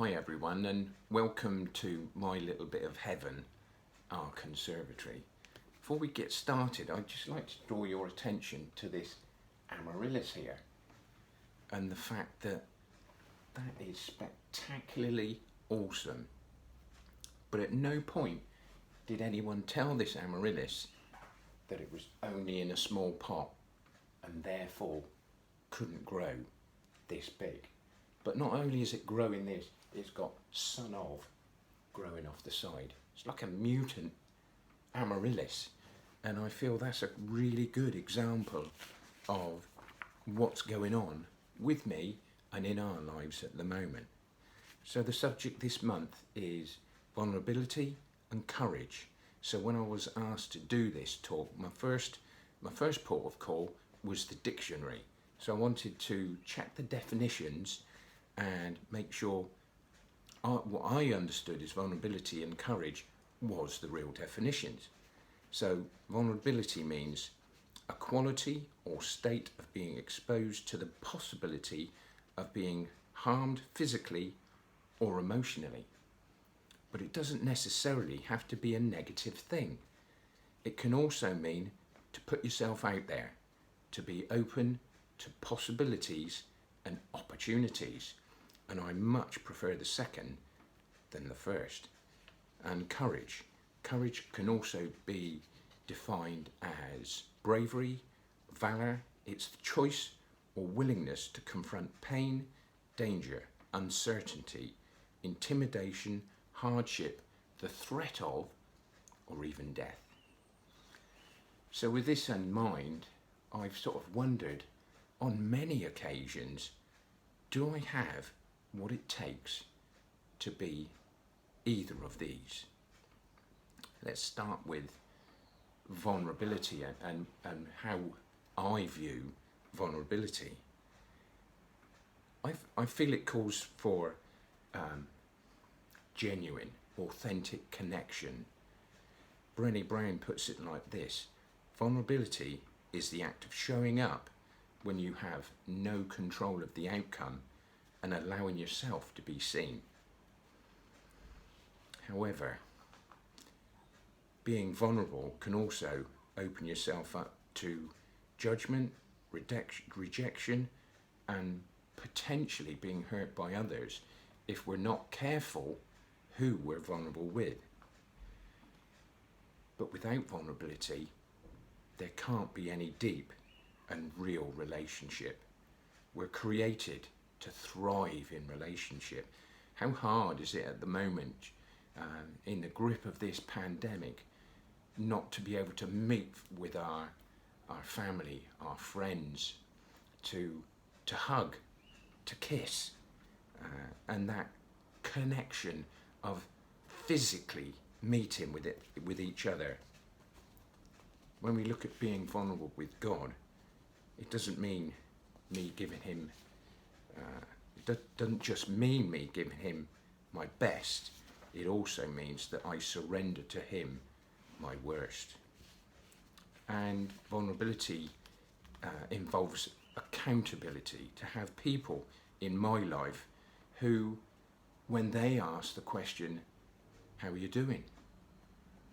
Hi everyone, and welcome to my little bit of heaven, our conservatory. Before we get started, I'd just like to draw your attention to this amaryllis here and the fact that that is spectacularly awesome. But at no point did anyone tell this amaryllis that it was only in a small pot and therefore couldn't grow this big. But not only is it growing this, it's got son of growing off the side. It's like a mutant amaryllis, and I feel that's a really good example of what's going on with me and in our lives at the moment. So the subject this month is vulnerability and courage. So when I was asked to do this talk, my first port of call was the dictionary. So I wanted to check the definitions and make sure what I understood as vulnerability and courage was the real definitions. So vulnerability means a quality or state of being exposed to the possibility of being harmed physically or emotionally. But it doesn't necessarily have to be a negative thing. It can also mean to put yourself out there, to be open to possibilities and opportunities. And I much prefer the second than the first. And courage. Courage can also be defined as bravery, valor. It's the choice or willingness to confront pain, danger, uncertainty, intimidation, hardship, the threat of, or even death. So with this in mind, I've sort of wondered on many occasions, do I have what it takes to be either of these? Let's start with vulnerability and how I view vulnerability. I feel it calls for genuine, authentic connection. Brené Brown puts it like this: vulnerability is the act of showing up when you have no control of the outcome and allowing yourself to be seen. However, being vulnerable can also open yourself up to judgment, rejection, and potentially being hurt by others if we're not careful who we're vulnerable with. But without vulnerability, there can't be any deep and real relationship. We're created to thrive in relationship. How hard is it at the moment, in the grip of this pandemic, not to be able to meet with our family, our friends, to hug, to kiss, and that connection of physically meeting with each other. When we look at being vulnerable with God, it doesn't mean me giving him, it doesn't just mean me giving him my best. It also means that I surrender to him my worst. And vulnerability involves accountability, to have people in my life who, when they ask the question, how are you doing?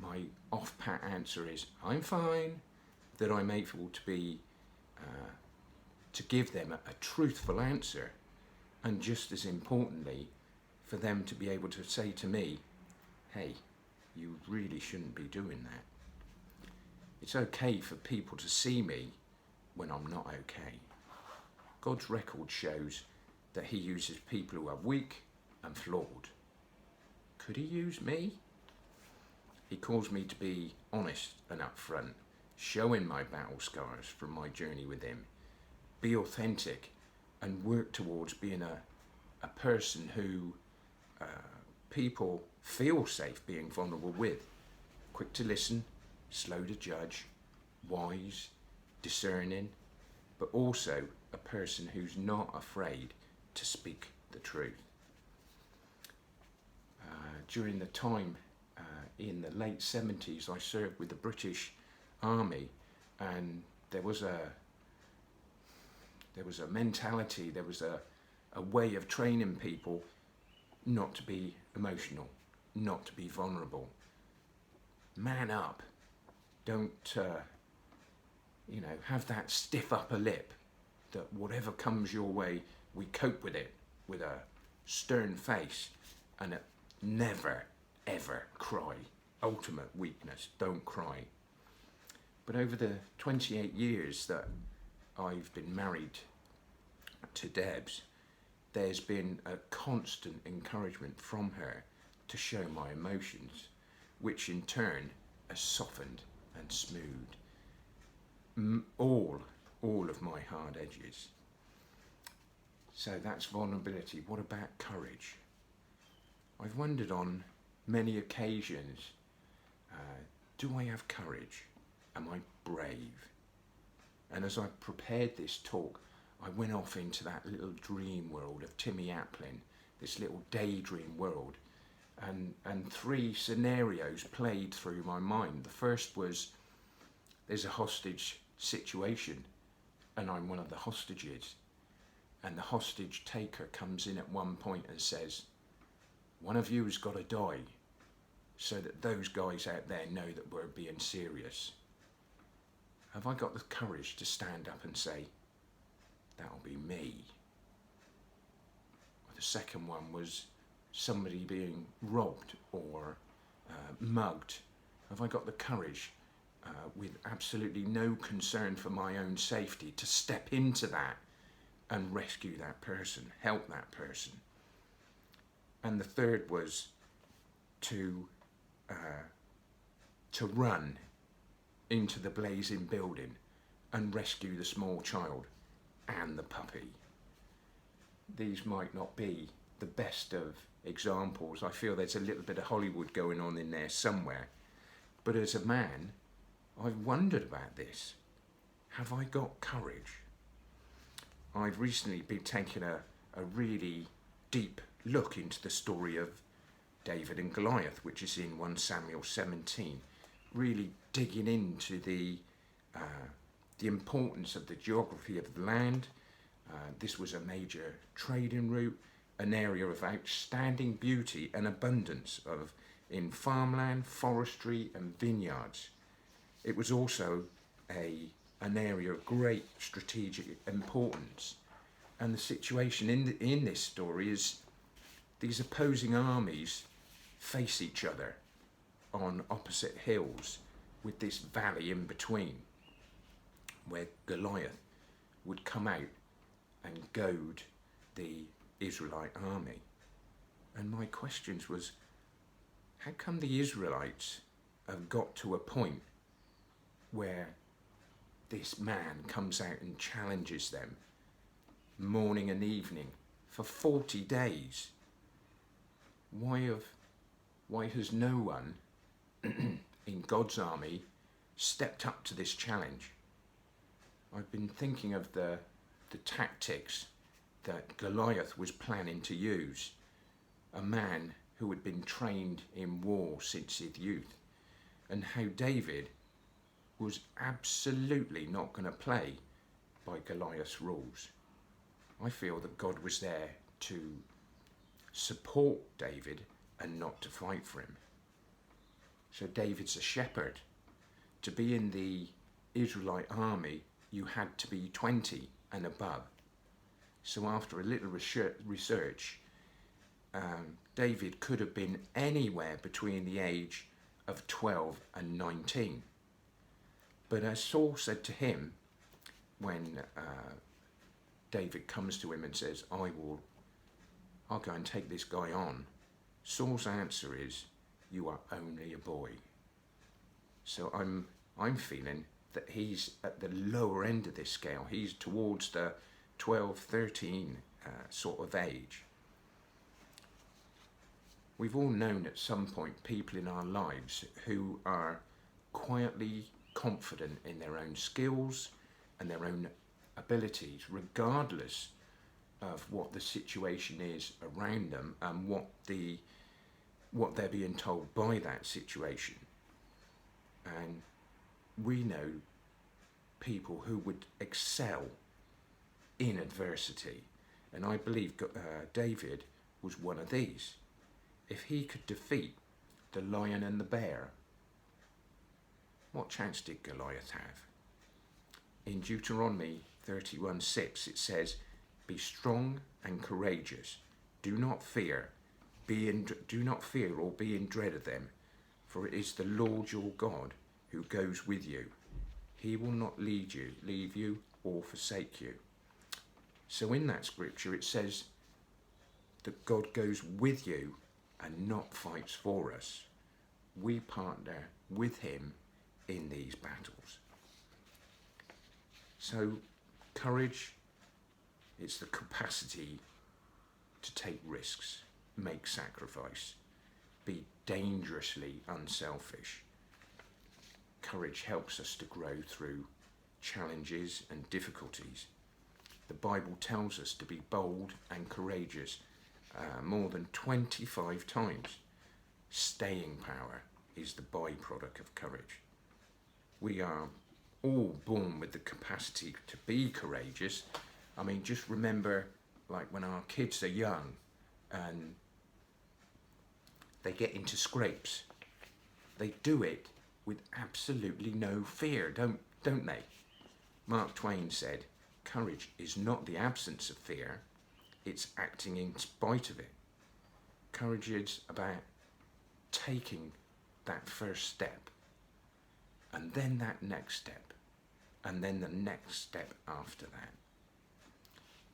My off-pat answer is, I'm fine. That I'm able to be, to give them a truthful answer, and just as importantly, for them to be able to say to me, hey, you really shouldn't be doing that. It's okay for people to see me when I'm not okay. God's record shows that he uses people who are weak and flawed. Could he use me? He calls me to be honest and upfront, showing my battle scars from my journey with him. Be authentic and work towards being a person who people feel safe being vulnerable with. Quick to listen, slow to judge, wise, discerning, but also a person who's not afraid to speak the truth. During the time in the late 70s, I served with the British Army, and there was a mentality, there was a way of training people not to be emotional, not to be vulnerable. Man up. Don't, have that stiff upper lip that whatever comes your way, we cope with it with a stern face and never, ever cry. Ultimate weakness, don't cry. But over the 28 years that I've been married to Debs, there's been a constant encouragement from her to show my emotions, which in turn has softened and smoothed all of my hard edges. So that's vulnerability. What about courage? I've wondered on many occasions, do I have courage? Am I brave? And as I prepared this talk, I went off into that little dream world of Timmy Applin, this little daydream world, and three scenarios played through my mind. The first was, there's a hostage situation and I'm one of the hostages, and the hostage taker comes in at one point and says, one of you has got to die so that those guys out there know that we're being serious. Have I got the courage to stand up and say, that'll be me? The second one was somebody being robbed or mugged. Have I got the courage, with absolutely no concern for my own safety, to step into that and rescue that person, help that person? And the third was to run into the blazing building and rescue the small child and the puppy. These might not be the best of examples. I feel there's a little bit of Hollywood going on in there somewhere. But as a man, I've wondered about this. Have I got courage? I've recently been taking a really deep look into the story of David and Goliath, which is in 1 Samuel 17, really digging into the importance of the geography of the land. This was a major trading route, an area of outstanding beauty and abundance in farmland, forestry and vineyards. It was also an area of great strategic importance. And the situation in this story is these opposing armies face each other on opposite hills with this valley in between, where Goliath would come out and goad the Israelite army. And my questions was, how come the Israelites have got to a point where this man comes out and challenges them morning and evening for 40 days? Why has no one in God's army stepped up to this challenge? I've been thinking of the tactics that Goliath was planning to use, a man who had been trained in war since his youth, and how David was absolutely not going to play by Goliath's rules. I feel that God was there to support David and not to fight for him. So David's a shepherd. To be in the Israelite army, you had to be 20 and above. So after a little research, David could have been anywhere between the age of 12 and 19. But as Saul said to him, when David comes to him and says, I'll go and take this guy on, Saul's answer is, you are only a boy. So I'm feeling that he's at the lower end of this scale. He's towards the 12, 13 sort of age. We've all known at some point people in our lives who are quietly confident in their own skills and their own abilities, regardless of what the situation is around them and what they're being told by that situation. And we know people who would excel in adversity. And I believe David was one of these. If he could defeat the lion and the bear, what chance did Goliath have? In Deuteronomy 31:6 it says, "Be strong and courageous. Do not fear. Do not fear or be in dread of them, for it is the Lord your God who goes with you. He will not leave you or forsake you." So in that scripture it says that God goes with you and not fights for us. We partner with him in these battles. So courage, it's the capacity to take risks, make sacrifice, be dangerously unselfish. Courage helps us to grow through challenges and difficulties. The Bible tells us to be bold and courageous more than 25 times. Staying power is the byproduct of courage. We are all born with the capacity to be courageous. I mean, just remember, like when our kids are young and they get into scrapes, they do it with absolutely no fear, don't they? Mark Twain said, "Courage is not the absence of fear, it's acting in spite of it." Courage is about taking that first step, and then that next step, and then the next step after that.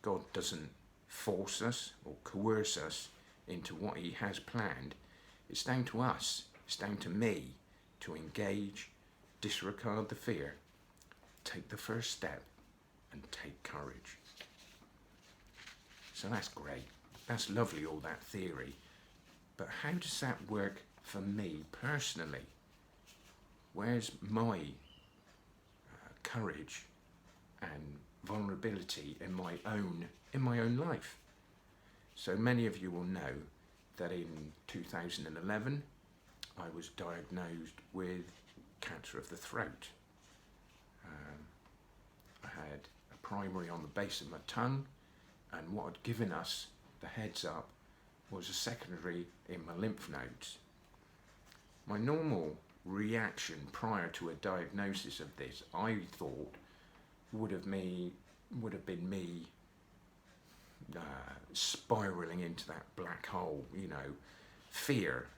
God doesn't force us or coerce us into what he has planned. It's down to us, it's down to me to engage, disregard the fear, take the first step, and take courage. So that's great. That's lovely, all that theory. But how does that work for me personally? Where's my courage and vulnerability in my own life? So many of you will know that in 2011 I was diagnosed with cancer of the throat. I had a primary on the base of my tongue, and what had given us the heads up was a secondary in my lymph nodes. My normal reaction prior to a diagnosis of this, I thought, would have been me spiraling into that black hole, fear,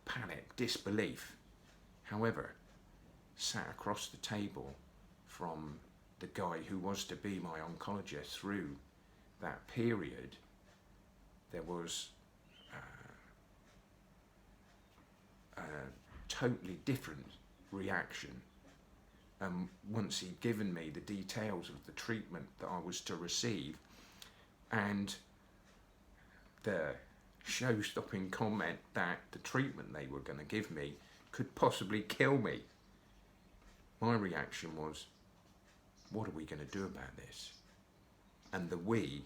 panic, disbelief. However, sat across the table from the guy who was to be my oncologist through that period, there was a totally different reaction. And once he'd given me the details of the treatment that I was to receive, and the show-stopping comment that the treatment they were going to give me could possibly kill me, my reaction was, what are we going to do about this? And the we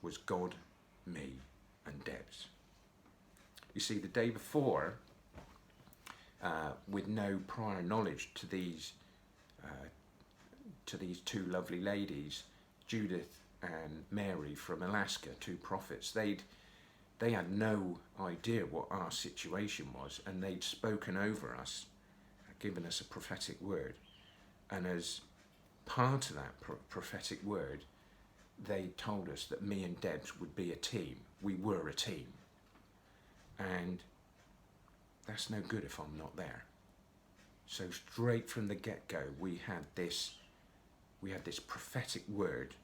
was God, me, and Debs. You see, the day before, with no prior knowledge to these two lovely ladies, Judith and Mary from Alaska, two prophets, they had no idea what our situation was, and they'd spoken over us, given us a prophetic word. And as part of that prophetic word, they told us that me and Debs would be a team. We were a team. And that's no good if I'm not there. So straight from the get-go, we had this prophetic word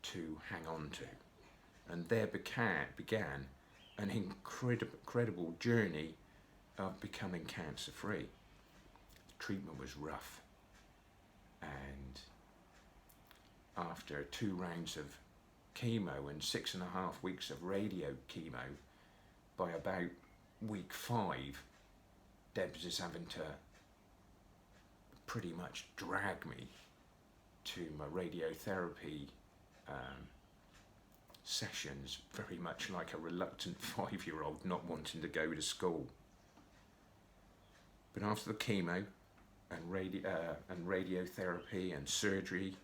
to hang on to. And there began an incredible journey of becoming cancer-free. The treatment was rough. And after 2 rounds of chemo and 6.5 weeks of radio chemo, by about week 5, Debs is having to pretty much drag me to my radiotherapy sessions, very much like a reluctant 5-year-old not wanting to go to school. But after the chemo and radiotherapy and surgery,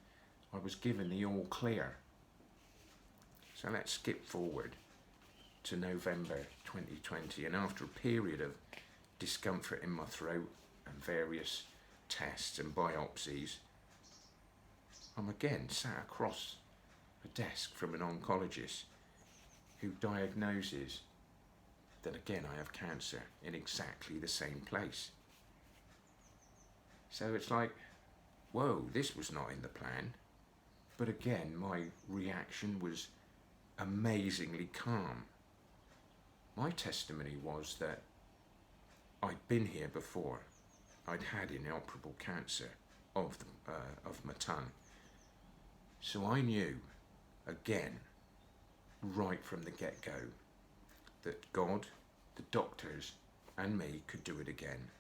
I was given the all clear. So let's skip forward to November 2020, and after a period of discomfort in my throat and various tests and biopsies, I'm again sat across a desk from an oncologist who diagnoses that again I have cancer in exactly the same place. So it's like, whoa, this was not in the plan. But again, my reaction was amazingly calm. My testimony was that I'd been here before. I'd had inoperable cancer of my tongue. So I knew, again, right from the get-go, that God, the doctors, and me could do it again.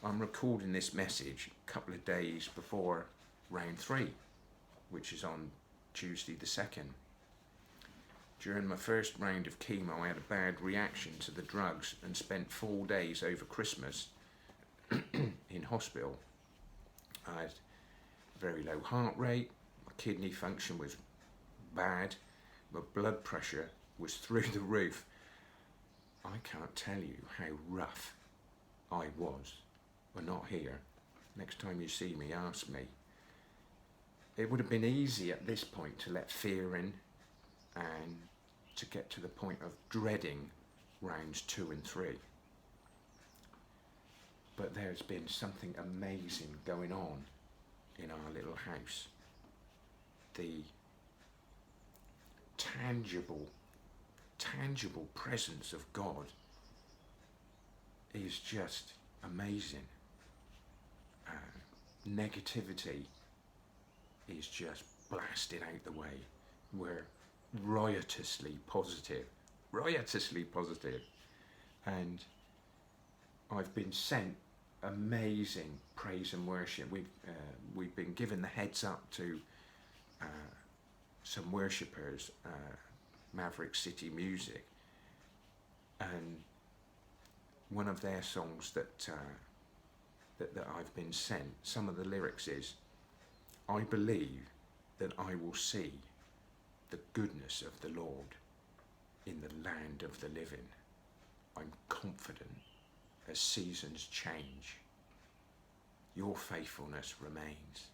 I'm recording this message a couple of days before round 3, which is on Tuesday the 2nd. During my first round of chemo, I had a bad reaction to the drugs and spent 4 days over Christmas in hospital. I had very low heart rate, my kidney function was bad, my blood pressure was through the roof. I can't tell you how rough I was. We're not here. Next time you see me, ask me. It would have been easy at this point to let fear in and to get to the point of dreading rounds 2 and 3. But there's been something amazing going on in our little house. The tangible presence of God is just amazing. Negativity is just blasted out the way. We're riotously positive, and I've been sent amazing praise and worship. We've been given the heads up to some worshippers, Maverick City Music, and one of their songs that I've been sent, some of the lyrics is, I believe that I will see the goodness of the Lord in the land of the living. I'm confident as seasons change, your faithfulness remains.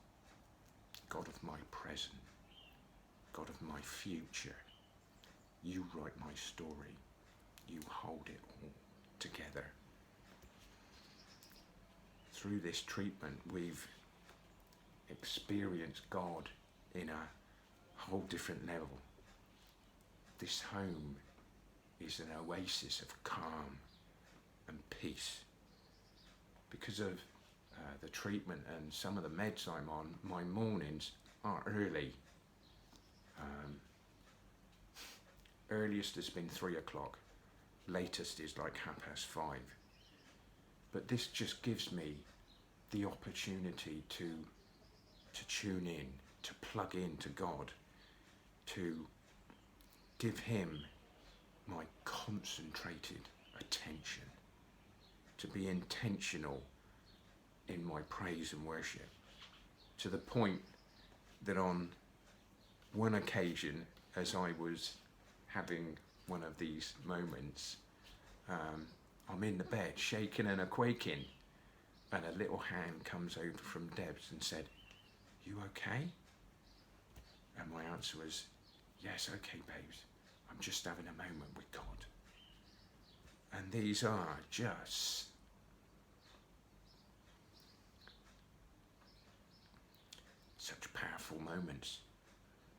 God of my present, God of my future, you write my story, you hold it all together. Through this treatment, we've experienced God in a whole different level. This home is an oasis of calm and peace. Because of the treatment and some of the meds I'm on, my mornings are early. Earliest has been 3 o'clock, latest is like 5:30. But this just gives me the opportunity to tune in, to plug in to God, to give him my concentrated attention, to be intentional in my praise and worship, to the point that on one occasion, as I was having one of these moments, I'm in the bed shaking and a-quaking, and a little hand comes over from Debs and said, "You okay?" And my answer was, "Yes, okay, babes. I'm just having a moment with God." And these are just such powerful moments,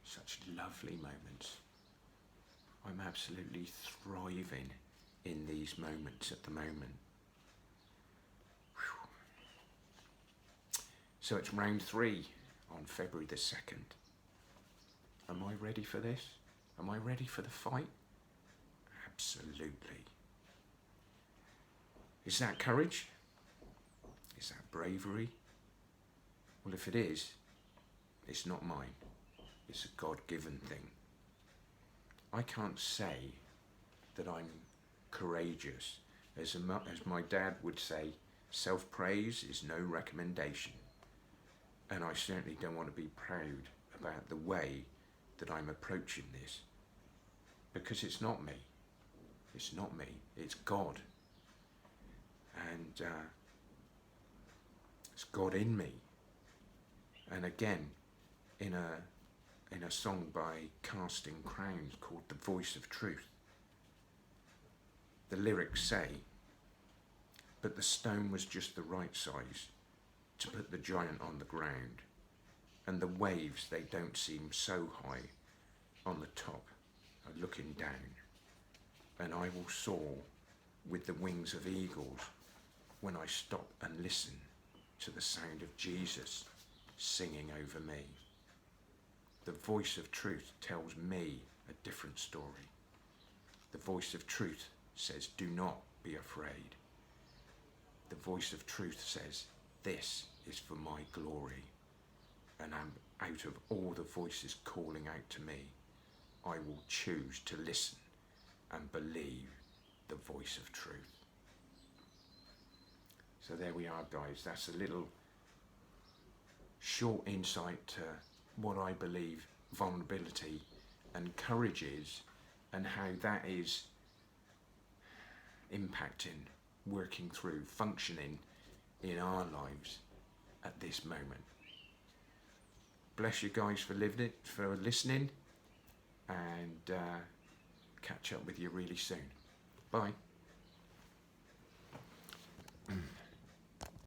such lovely moments. I'm absolutely thriving in these moments at the moment. Whew. So it's round 3 on February the 2nd. Am I ready for this? Am I ready for the fight? Absolutely. Is that courage? Is that bravery? Well, if it is, it's not mine. It's a God-given thing. I can't say that I'm courageous. As my dad would say, self-praise is no recommendation. And I certainly don't want to be proud about the way that I'm approaching this, because it's not me. It's not me. It's God. And it's God in me. And again, in a song by Casting Crowns called The Voice of Truth, the lyrics say, "But the stone was just the right size to put the giant on the ground, and the waves, they don't seem so high on the top are looking down, and I will soar with the wings of eagles when I stop and listen to the sound of Jesus singing over me. The voice of truth tells me a different story. The voice of truth says, do not be afraid. The voice of truth says, this is for my glory. And out of all the voices calling out to me, I will choose to listen and believe the voice of truth." So there we are, guys. That's a little short insight to what I believe vulnerability and courage is, and how that is impacting, working through, functioning in our lives at this moment. Bless you guys for listening, and catch up with you really soon. Bye.